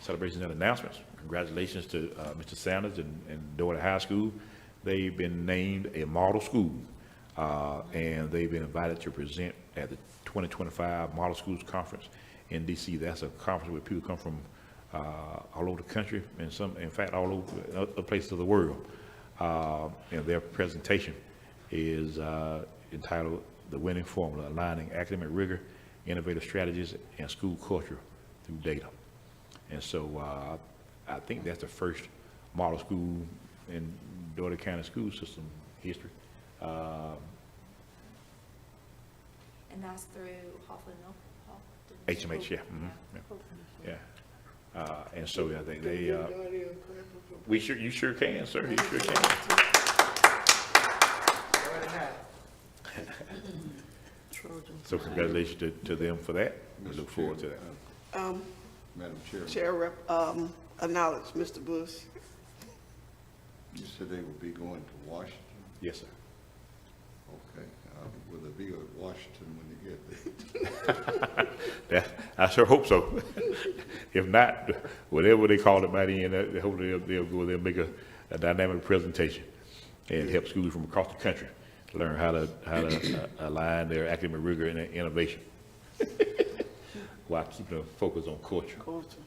Celebrations and announcements. Congratulations to Mr. Sanders and Doherty High School. They've been named a model school, and they've been invited to present at the 2025 Model Schools Conference in DC. That's a conference where people come from all over the country, and in fact, all over other places of the world. And their presentation is entitled "The Winning Formula: Aligning Academic Rigor, Innovative Strategies, and School Culture Through Data." And so I think that's the first model school in Doherty County school system history. And that's through Hoffman. HMH, yeah. Yeah. And so I think they, you sure can, sir, you sure can. So congratulations to them for that. We look forward to that. Madam Chair, Chair acknowledge Mr. Bush. you said they would be going to Washington? Yes, sir. Okay. Will there be a Washington when you get there? I sure hope so. If not, whatever they call it by the end, hopefully they'll go there and make a dynamic presentation and help schools from across the country learn how to align their academic rigor and innovation while keeping a focus on culture. Culture.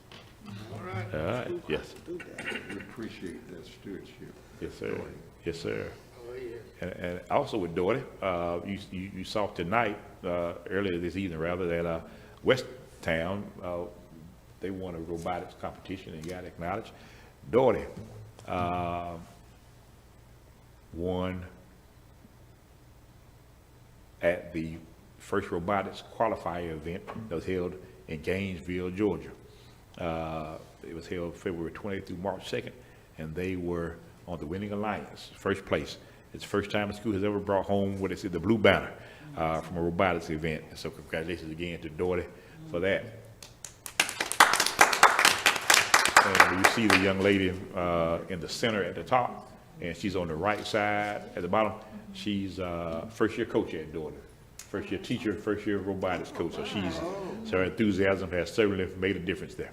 All right, yes. Do that. We appreciate that stewardship. Yes, sir. Yes, sir. Oh, yeah. And also with Doherty, you saw tonight, earlier this evening rather, that West Town, they won a robotics competition and got acknowledged. Doherty won at the first robotics qualifier event that was held in Gainesville, Georgia. It was held February 20th through March 2nd, and they were on the winning alliance, first place. It's the first time the school has ever brought home what they said, the blue banner from a robotics event. And so congratulations again to Doherty for that. And you see the young lady in the center at the top, and she's on the right side at the bottom. She's first-year coach at Dorder, first-year teacher, first-year robotics coach. So so her enthusiasm has certainly made a difference there.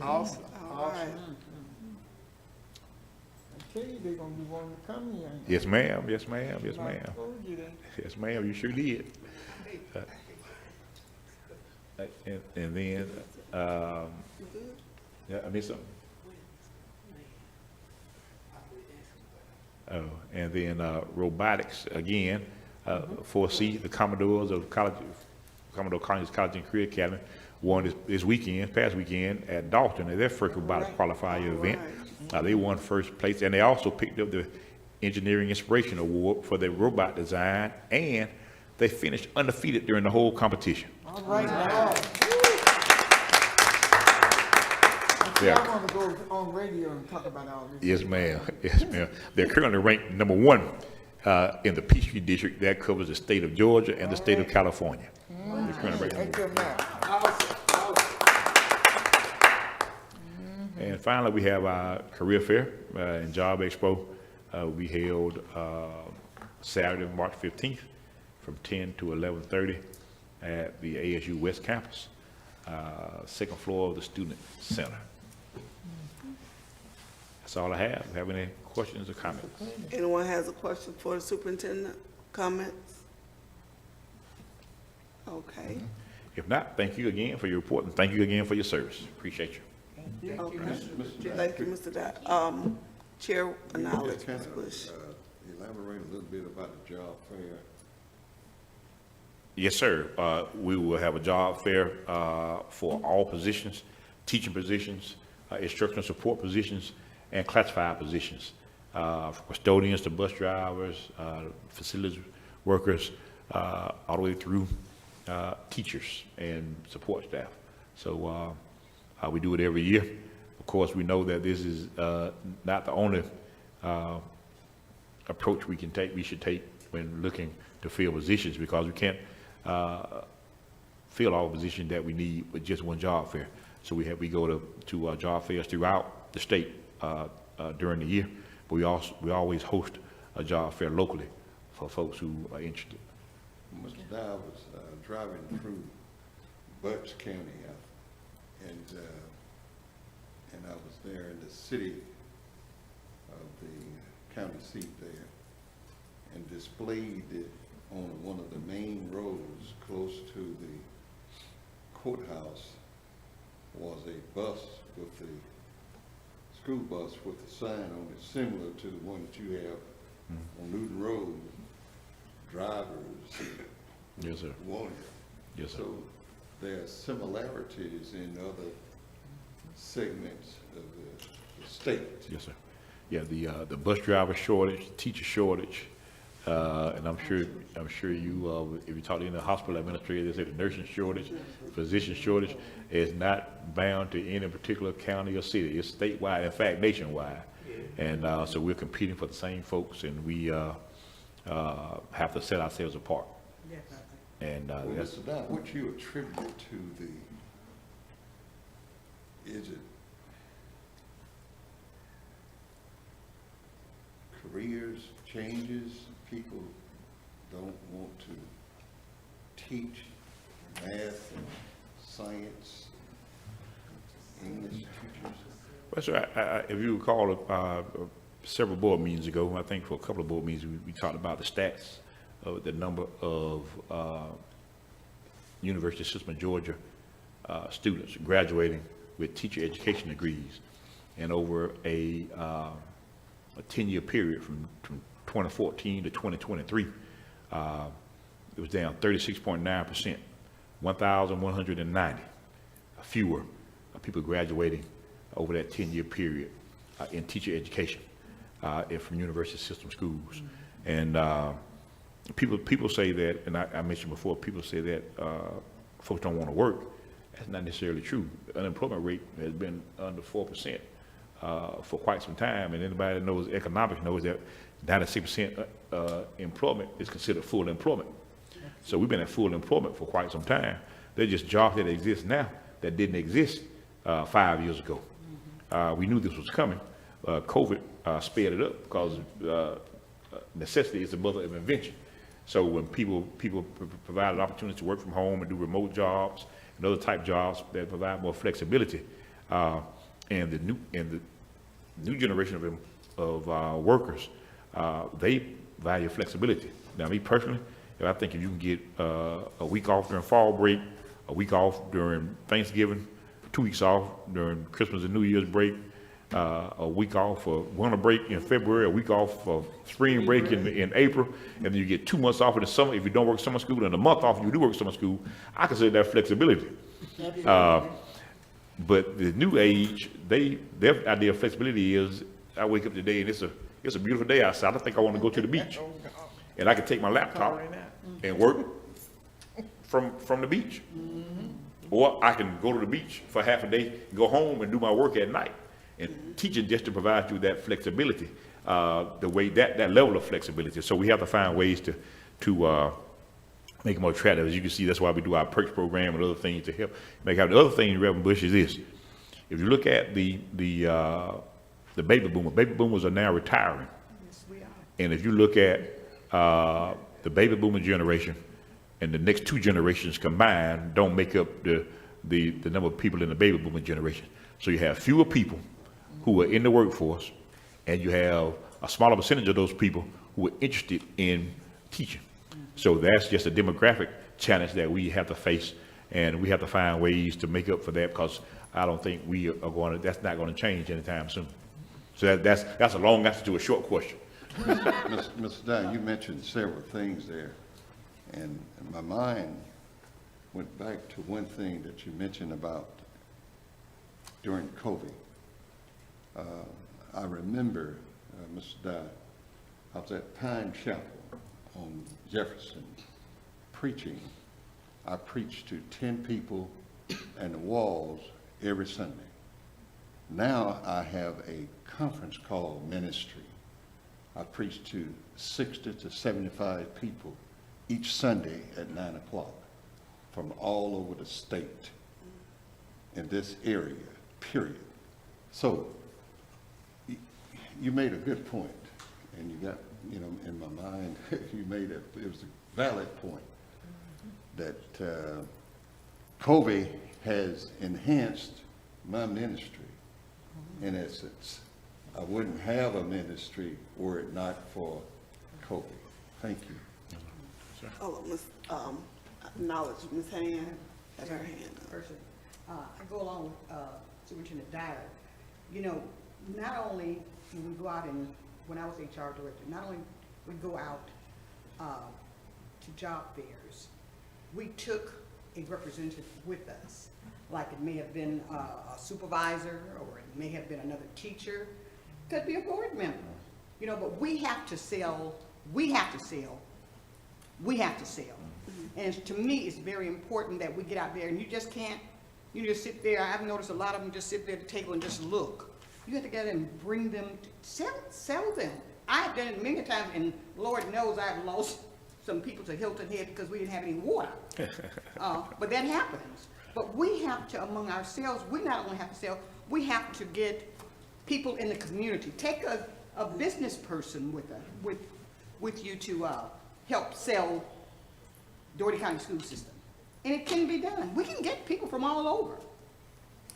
Awesome, All right. awesome. I tell you, they're gonna be wanting to come here. Yes, ma'am. Yes, ma'am. Yes, I ma'am. told you that. Yes, ma'am. You sure did. And then, yeah, I missed something. Oh, and then robotics again, 4C, the Commodores of Commodore College and Career Academy won this weekend, past weekend at Dalton at their first robotics qualifier event. They won first place, and they also picked up the Engineering Inspiration Award for their robot design, and they finished undefeated during the whole competition. All right, now. Yeah. I want to go on radio and talk about all this. Yes, ma'am. Yes, ma'am. They're currently ranked number 1 in the Peachtree District. That covers the state of Georgia and the state of California. They're currently ranked number 1. Thank you, ma'am. Awesome, awesome. And finally, we have our career fair and job expo. We held Saturday, March 15th from 10 to 11:30 at the ASU West Campus, second floor of the Student Center. That's all I have. Have any questions or comments? Anyone has a question for the superintendent? Comments? Okay. If not, thank you again for your report, and thank you again for your service. Appreciate you. Okay. Thank you, Mr. Dye. Chair acknowledge, Can Ms. Bush. elaborate a little bit about the job fair? Yes, sir. We will have a job fair for all positions, teaching positions, instructional support positions, and classified positions, from custodians to bus drivers, facilities workers, all the way through teachers and support staff. So we do it every year. Of course, we know that this is not the only approach we should take when looking to fill positions, because we can't fill all positions that we need with just one job fair. So we go to job fairs throughout the state during the year, but we always host a job fair locally for folks who are interested. Mr. Dye was driving through Butts County, and I was there in the city of the county seat there, and displayed it on one of the main roads close to the courthouse was a bus with the school bus with the sign on it, similar to the one that you have on Newton Road. Drivers Yes, sir. wanted. Yes, sir. So there are similarities in other segments of the state. Yes, sir. Yeah, the bus driver shortage, teacher shortage, and I'm sure you, if you talk to any hospital administrator, they say the nursing shortage, physician shortage is not bound to any particular county or city. It's statewide, in fact, nationwide. And so we're competing for the same folks, and we have to set ourselves apart. And Well, that's, Mr. Dye, what you attribute to is it careers, changes, people don't want to teach math and science, English teachers? well, sir, if you recall, several board meetings ago, I think for a couple of board meetings, we talked about the stats of the number of University System of Georgia students graduating with teacher education degrees. And over a 10-year period from 2014 to 2023, it was down 36.9%, 1,190 fewer people graduating over that 10-year period in teacher education from university system schools. And people say that, and I mentioned before, people say that folks don't want to work. That's not necessarily true. The unemployment rate has been under 4% for quite some time, and anybody that knows economics knows that 96% employment is considered full employment. So we've been at full employment for quite some time. They're just jobs that exist now that didn't exist 5 years ago. We knew this was coming, COVID sped it up because necessity is the mother of invention. So when people provide an opportunity to work from home and do remote jobs and other type jobs that provide more flexibility, and the new generation of workers, they value flexibility. Now, me personally, I think if you can get a week off during fall break, a week off during Thanksgiving, 2 weeks off during Christmas and New Year's break, a week off for winter break in February, a week off for spring break in April, and then you get 2 months off in the summer if you don't work summer school, and a month off if you do work summer school. I consider that flexibility. But the new age, their idea of flexibility is, I wake up today and it's a beautiful day outside. I think I want to go to the beach, and I can take my laptop and work from the beach, or I can go to the beach for half a day, go home and do my work at night. And teaching just to provide you that flexibility, the way that level of flexibility. So we have to find ways to make it more attractive. As you can see, that's why we do our perks program and other things to help make out. The other thing, Reverend Bush, is this: if you look at the baby boomers are now retiring. Yes, we are. And if you look at the baby boomer generation and the next 2 generations combined, don't make up the number of people in the baby boomer generation. So you have fewer people who are in the workforce, and you have a smaller percentage of those people who are interested in teaching. So that's just a demographic challenge that we have to face, and we have to find ways to make up for that, because I don't think that's not going to change anytime soon. So that's a long answer to a short question. Mr. Dye, you mentioned several things there, and my mind went back to one thing that you mentioned about during COVID. I remember, Mr. Dye, I was at Pine Chapel on Jefferson preaching. I preached to 10 people and the walls every Sunday. Now I have a conference call ministry. I preach to 60 to 75 people each Sunday at 9 o'clock from all over the state in this area, period. So you made a good point, and you got, in my mind, it was a valid point, that COVID has enhanced my ministry. In essence, I wouldn't have a ministry were it not for COVID. Thank you. Hold on, acknowledge Ms. Hand, has her hand up. Person. I go along with Superintendent Dyer. Not only when we go out and, when I was HR director, not only we go out to job fairs, we took a representative with us. Like it may have been a supervisor, or it may have been another teacher, could be a board member. But we have to sell. And to me, it's very important that we get out there, and you just can't, sit there. I've noticed a lot of them just sit there at the table and just look. You have to get in and bring them, sell them. I have done it many times, and Lord knows I've lost some people to Hilton Head because we didn't have any water. But that happens. But we have to, among ourselves, we not only have to sell, we have to get people in the community. Take a business person with you to help sell Dougherty County School System. And it can be done. We can get people from all over.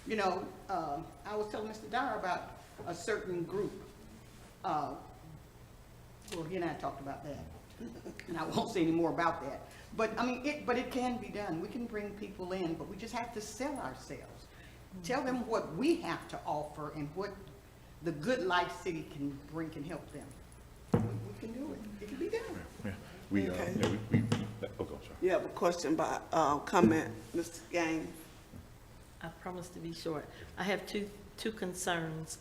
I was telling Mr. Dyer about a certain group. Well, he and I talked about that. And I won't say any more about that. But it can be done. We can bring people in, but we just have to sell ourselves. Tell them what we have to offer and what the Good Life City can bring, can help them. We can do it. It can be done. Yeah. Sorry. You have a question by, comment, Mr. Gaines? I promise to be short. I have two concerns.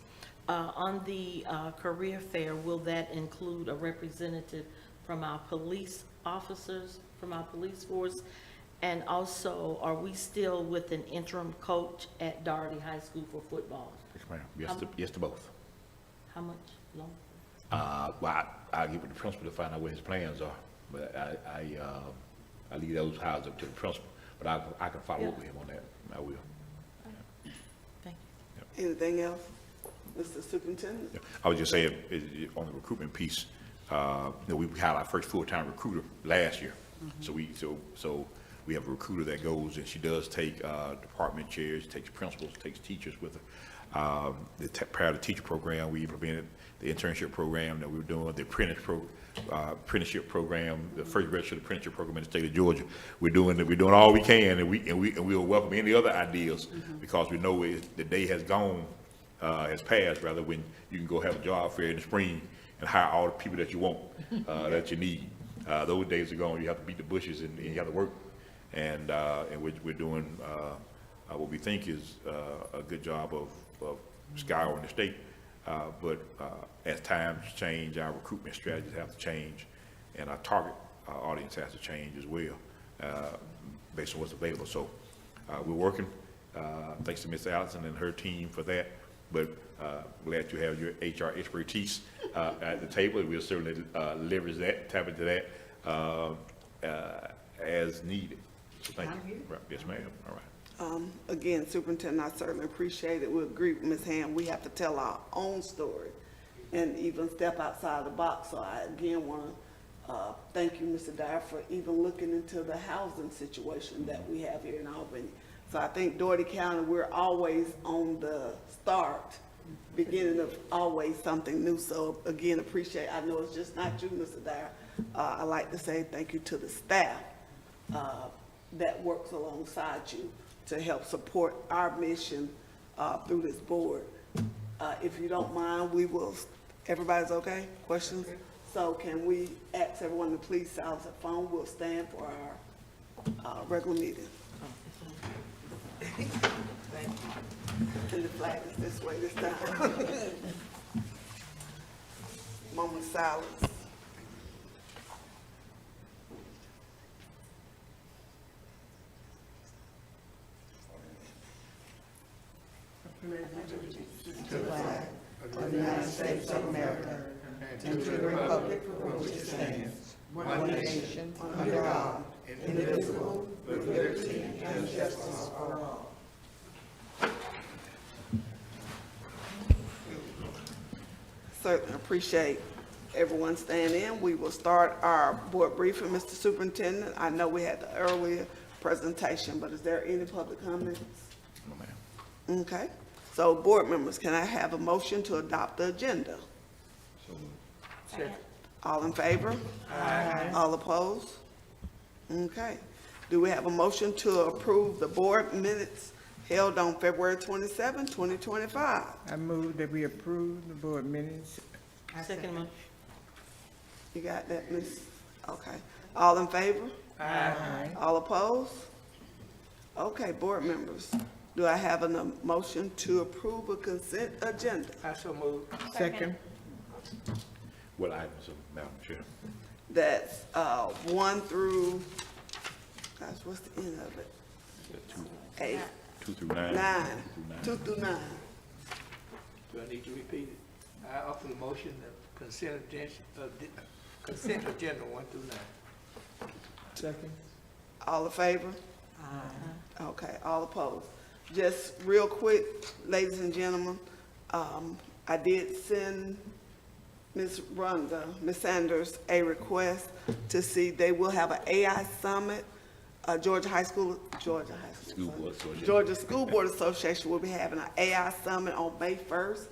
On the career fair, will that include a representative from our police officers, from our police force? And also, are we still with an interim coach at Dougherty High School for football? Yes, ma'am. Yes to both. How much longer? Well, I'll give it to the principal to find out what his plans are, but I leave those hires up to the principal, but I can follow up with him on that. I will. Thank you. Anything else? Mr. Superintendent? Yeah, I was just saying, on the recruitment piece, we had our first full-time recruiter last year. So we have a recruiter that goes, and she does take department chairs, takes principals, takes teachers with her. Prior to the teacher program, we implemented the internship program that we were doing, the apprenticeship program, the first registered apprenticeship program in the state of Georgia. We're doing all we can, and we'll welcome any other ideas, because we know the day has passed, rather, when you can go have a job fair in the spring and hire all the people that you want, that you need. Those days are gone. You have to beat the bushes and you have to work. And we're doing what we think is a good job of scouring the state. But as times change, our recruitment strategies have to change, and our target audience has to change as well, based on what's available. So we're working. Thanks to Ms. Allison and her team for that. But glad you have your HR expertise at the table. We'll certainly leverage that, tap into that as needed. So thank you. Right. Yes, ma'am. All right. Again, Superintendent, I certainly appreciate it. We agree with Ms. Ham. We have to tell our own story and even step outside the box. So I again want to thank you, Mr. Dyer, for even looking into the housing situation that we have here in Albany. So I think Dougherty County, we're always on the start, beginning of always something new. So again, appreciate, I know it's just not you, Mr. Dyer. I'd like to say thank you to the staff that works alongside you to help support our mission through this board. If you don't mind, we will, everybody's okay? Questions? So can we ask everyone to please silence their phone? We'll stand for our regular meeting. And the flag is this way this time. Moment of silence. To the flag of the United States of America and to the republic for which it stands, one nation, under God, indivisible, with liberty and justice for all. Certainly appreciate everyone staying in. We will start our board briefing. Mr. Superintendent, I know we had the earlier presentation, but is there any public comments? No, ma'am. Okay. So board members, can I have a motion to adopt the agenda? Second. All in favor? Aye. All opposed? Okay. Do we have a motion to approve the board minutes held on February 27, 2025? I move that we approve the board minutes. Second one. You got that, Ms.? Okay. All in favor? Aye. All opposed? Okay, board members, do I have a motion to approve a consent agenda? I so move. Second. What items, Madam Chair? That's 1 through, gosh, what's the end of it? 8, 2 through 9. 9, 2 through 9. Do I need to repeat it? I offer the motion of consent agenda 1 through 9. Second. All in favor? Aye. Okay, all opposed. Just real quick, ladies and gentlemen, I did send Ms. Sanders a request to see, they will have an AI summit. Georgia School Board Association. Georgia School Board Association will be having an AI summit on May 1st.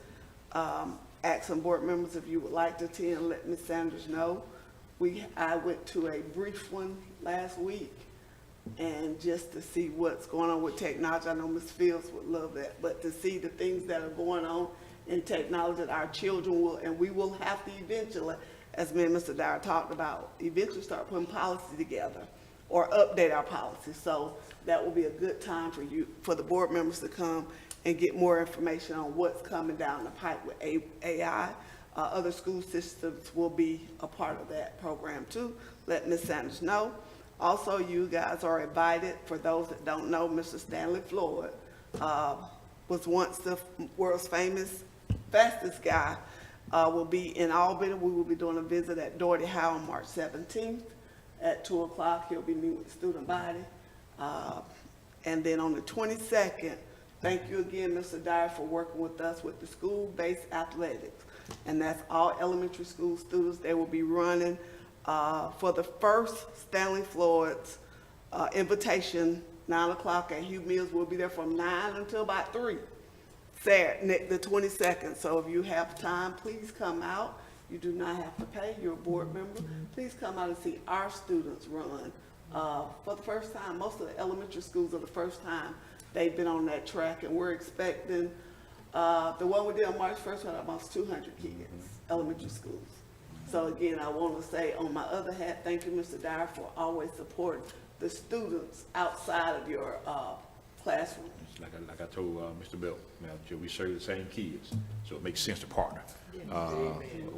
Ask some board members if you would like to attend, let Ms. Sanders know. I went to a brief one last week, and just to see what's going on with technology. I know Ms. Fields would love that, but to see the things that are going on in technology that our children will, and we will have to eventually, as me and Mr. Dyer talked about, eventually start putting policy together or update our policy. So that will be a good time for you, for the board members to come and get more information on what's coming down the pipe with AI. Other school systems will be a part of that program too. Let Ms. Sanders know. Also, you guys are invited. For those that don't know, Mr. Stanley Floyd was once the world's famous fastest guy. Will be in Albany. We will be doing a visit at Dougherty High on March 17th at 2 o'clock. He'll be meeting with the student body. And then on the 22nd, Thank you again, Mr. Dyer, for working with us with the school-based athletics. And that's all elementary school students. They will be running for the first Stanley Floyd's invitation, 9 o'clock at Hugh Mills. We'll be there from 9 until about 3, Saturday, the 22nd. So if you have time, please come out. You do not have to pay. You're a board member. Please come out and see our students run for the first time. Most of the elementary schools are the first time they've been on that track, and we're expecting, the one we did on March 1st had almost 200 kids, elementary schools. So again, I want to say on my other hat, thank you, Mr. Dyer, for always supporting the students outside of your classroom. Like I told Mr. Belt, we serve the same kids, so it makes sense to partner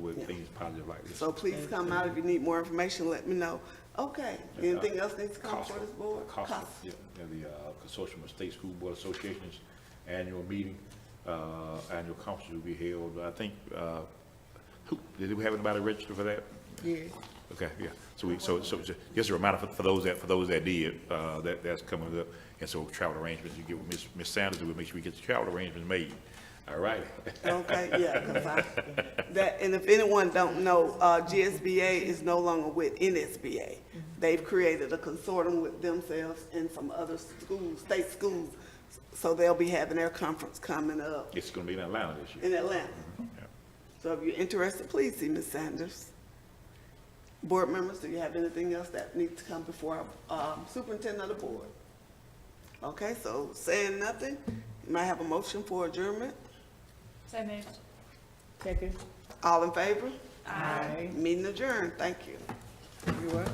with things positive like this. So please come out. If you need more information, let me know. Okay, anything else needs to come before this board? COSA, yeah, the Consortium of State School Board Associations annual meeting, annual conference will be held, I think, did we have anybody register for that? Yeah. Okay, yeah, so just a reminder for those that did, that's coming up, and so travel arrangements, you get with Ms. Sanders, we'll make sure we get the travel arrangements made, all right? Okay, yeah, 'cause and if anyone don't know, GSBA is no longer with NSBA. They've created a consortium with themselves and some other schools, state schools, so they'll be having their conference coming up It's gonna be in Atlanta this year. in Atlanta. Yeah. So if you're interested, please see Ms. Sanders. Board members, do you have anything else that needs to come before our superintendent of the board? Okay, so saying nothing, you might have a motion for adjournment. So moved. Second. All in favor? Aye. Meeting adjourned. Thank you. You welcome.